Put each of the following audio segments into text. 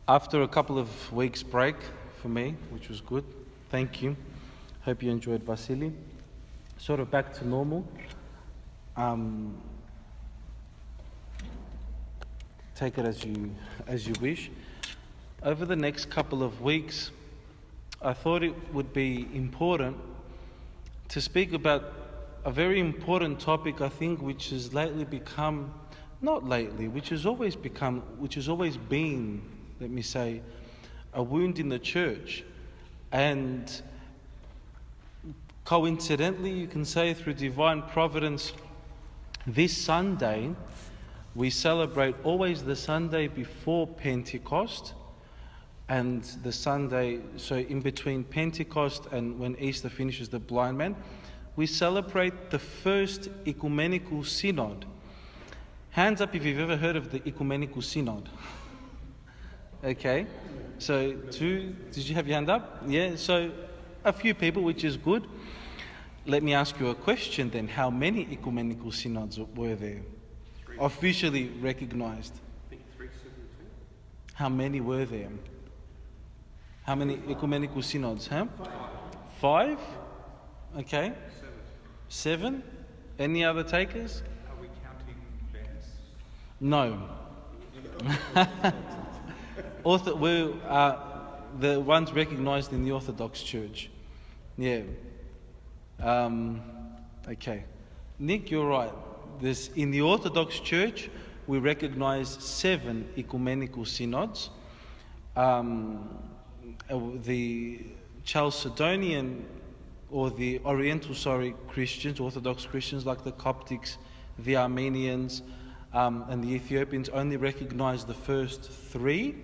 After a couple of weeks break for me, which was good, thank you. Hope you enjoyed Vasily. Sort of back to normal. Take it as you wish. Over the next couple of weeks, I thought it would be important to speak about a very important topic, I think, which has lately become, not lately, which has always been, let me say, a wound in the church. And coincidentally, you can say through divine providence, this Sunday, we celebrate always the Sunday before Pentecost, and the Sunday, so in between Pentecost and when Easter finishes, the blind man, we celebrate the first ecumenical synod. Hands up if you've ever heard of the ecumenical synod. Okay, so did you have your hand up? Yeah, so a few people, which is good. Let me ask you a question then. How many ecumenical synods were there? Officially recognized? I think 372. How many were there? How many ecumenical synods? Huh? 5? Okay. 7? Any other takers? Are we counting Venice? No. We're the ones recognized in the Orthodox Church. Yeah. Okay. Nick, you're right. In the Orthodox Church, we recognize 7 ecumenical synods. The Chalcedonian or the Oriental, Christians, Orthodox Christians like the Coptics, the Armenians, and the Ethiopians only recognize the first 3.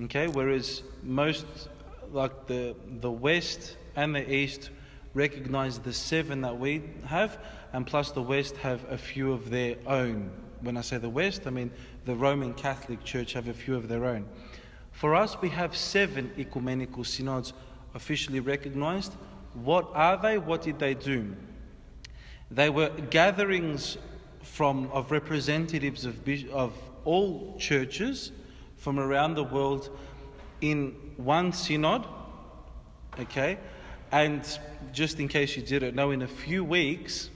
Okay, whereas most, like the West and the East, recognize the 7 that we have, and plus the West have a few of their own. When I say the West, I mean the Roman Catholic Church have a few of their own. For us, we have 7 ecumenical synods officially recognized. What are they? What did they do? They were gatherings of representatives of all churches from around the world in one synod. Okay, and just in case you didn't know, in a few weeks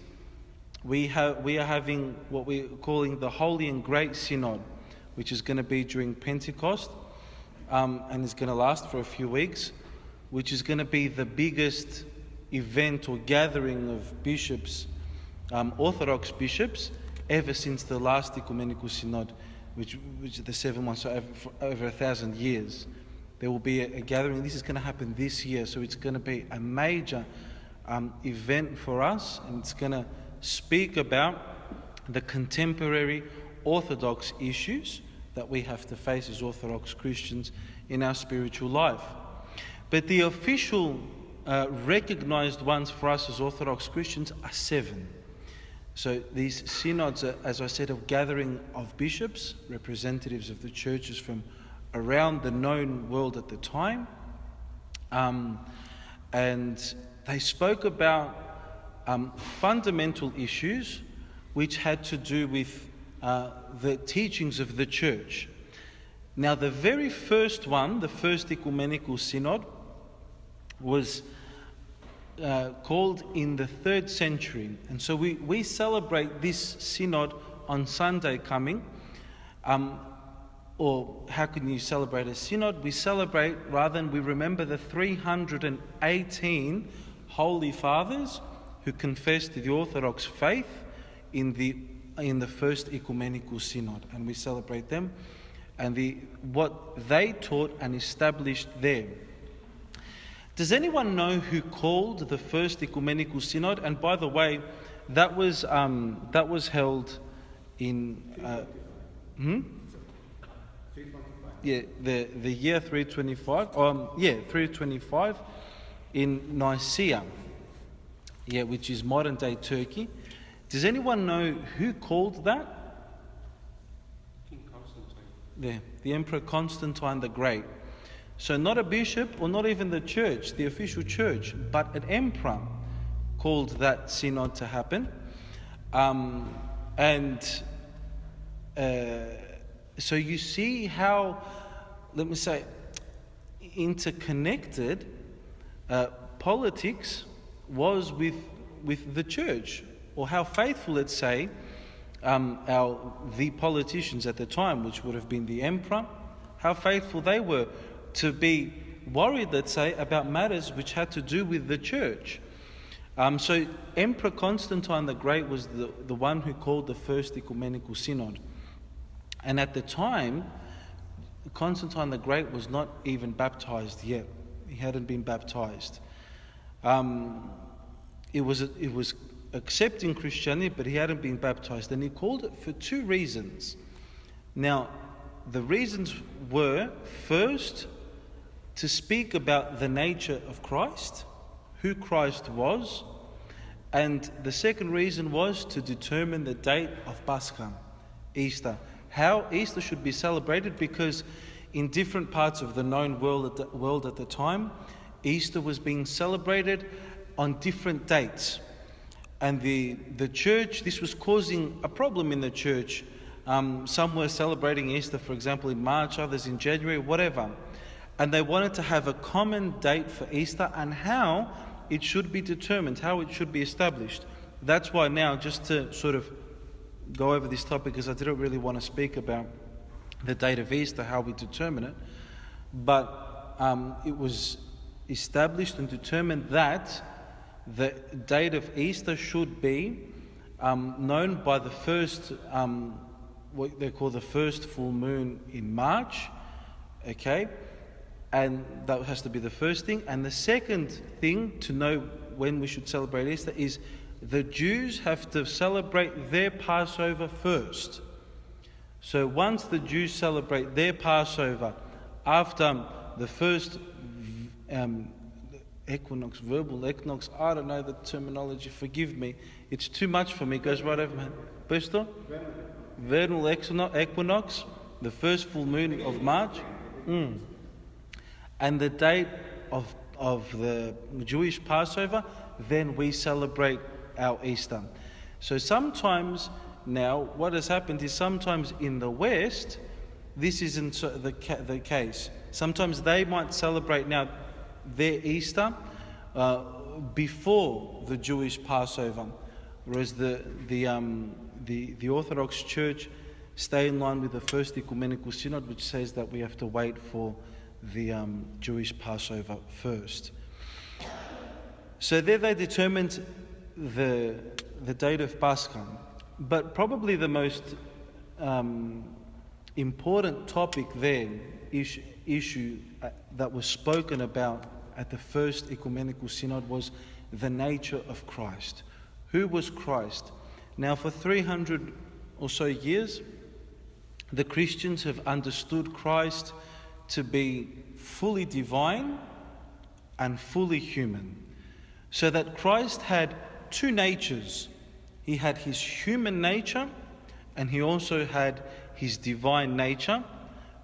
we are having what we're calling the Holy and Great Synod, which is going to be during Pentecost, and is going to last for a few weeks, which is going to be the biggest event or gathering of bishops, Orthodox bishops, ever since the last ecumenical synod, which is the 7th one, so over 1,000 years. There will be a gathering. This is going to happen this year, so it's going to be a major event for us, and it's going to speak about the contemporary Orthodox issues that we have to face as Orthodox Christians in our spiritual life. But the official recognized ones for us as Orthodox Christians are 7. So these synods are, as I said, a gathering of bishops, representatives of the churches from around the known world at the time. And they spoke about fundamental issues which had to do with the teachings of the church. Now, the very first one, the first ecumenical synod, was called in the 3rd century. And so we celebrate this synod on Sunday coming. Or how can you celebrate a synod? We celebrate, we remember the 318 Holy Fathers who confessed the Orthodox faith in the first ecumenical synod, and we celebrate them and what they taught and established there. Does anyone know who called the first ecumenical synod? And by the way, that was held in the year 325. 325 in Nicaea. Yeah, which is modern day Turkey. Does anyone know who called that? King Constantine. Yeah, the Emperor Constantine the Great. So not a bishop or not even the church, the official church, but an emperor called that synod to happen. So you see how let me say, interconnected politics was with the church, or how faithful, let's say, the politicians at the time, which would have been the emperor, how faithful they were to be worried, let's say, about matters which had to do with the church. So Emperor Constantine the Great was the one who called the First Ecumenical Synod. And at the time, Constantine the Great was not even baptized yet. He hadn't been baptized. It was accepting Christianity, but he hadn't been baptized. And he called it for two reasons. Now, the reasons were, first, to speak about the nature of Christ, who Christ was, and the second reason was to determine the date of Pascha, Easter. How Easter should be celebrated, because in different parts of the known world at the time, Easter was being celebrated on different dates. And the church, this was causing a problem in the church. Some were celebrating Easter, for example, in March, others in January, whatever. And they wanted to have a common date for Easter and how it should be determined, how it should be established. That's why now, just to sort of go over this topic, because I didn't really want to speak about the date of Easter, how we determine it, but it was established and determined that the date of Easter should be known by the first, what they call the first full moon in March, okay? And that has to be the first thing. And the second thing to know when we should celebrate Easter is the Jews have to celebrate their Passover first. So once the Jews celebrate their Passover after the first equinox, verbal equinox, I don't know the terminology, forgive me, it's too much for me, it goes right over my head. Pastor? Vernal equinox, the first full moon of March. And the date of the Jewish Passover, then we celebrate our Easter. So sometimes now, what has happened is sometimes in the West, this isn't the case. Sometimes they might celebrate now their Easter before the Jewish Passover, whereas the Orthodox Church stay in line with the First Ecumenical Synod, which says that we have to wait for the Jewish Passover first. So there they determined the date of Pascha. But probably the most important topic there, issue that was spoken about at the First Ecumenical Synod, was the nature of Christ. Who was Christ? Now, for 300 or so years, the Christians have understood Christ to be fully divine and fully human. So that Christ had two natures. He had his human nature and he also had his divine nature.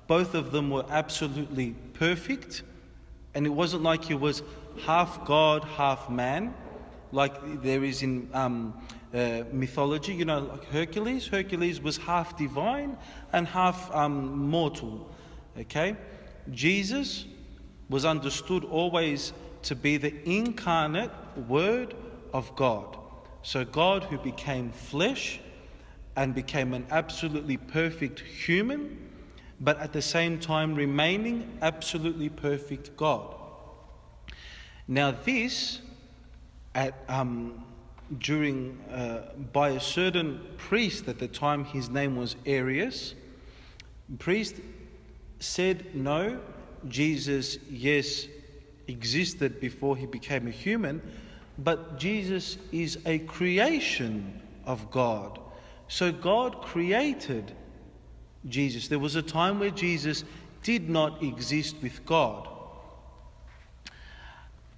Both of them were absolutely perfect, and it wasn't like he was half God, half man, like there is in mythology, you know, like Hercules. Hercules was half divine and half mortal, okay? Jesus was understood always to be the incarnate Word of God. So God who became flesh and became an absolutely perfect human, but at the same time remaining absolutely perfect God. Now this, by a certain priest at the time, his name was Arius, priest said, no, Jesus, yes, existed before he became a human, but Jesus is a creation of God. So God created Jesus. There was a time where Jesus did not exist with God.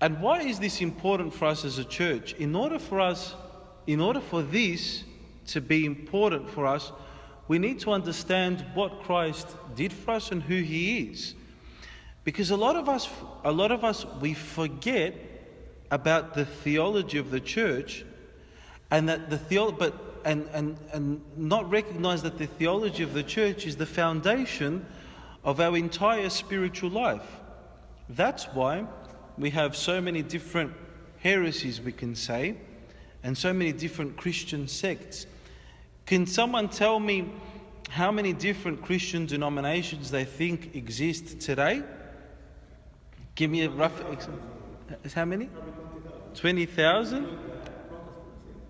And why is this important for us as a church? In order for this to be important for us, we need to understand what Christ did for us and who he is. Because a lot of us, we forget about the theology of the church, and that and not recognize that the theology of the church is the foundation of our entire spiritual life. That's why we have so many different heresies, we can say, and so many different Christian sects. Can someone tell me how many different Christian denominations they think exist today? Give me a rough example. How many? 20,000?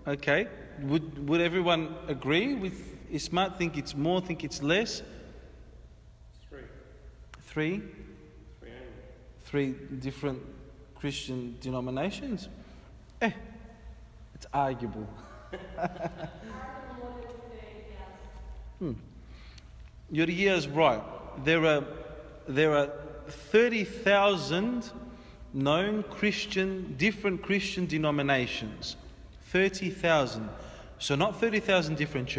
Okay. Would everyone agree with Ismat? Think it's more, think it's less? Three? Three different Christian denominations? It's arguable. Your year is right. There are 30,000 known different Christian denominations. 30,000. So not 30,000 different churches.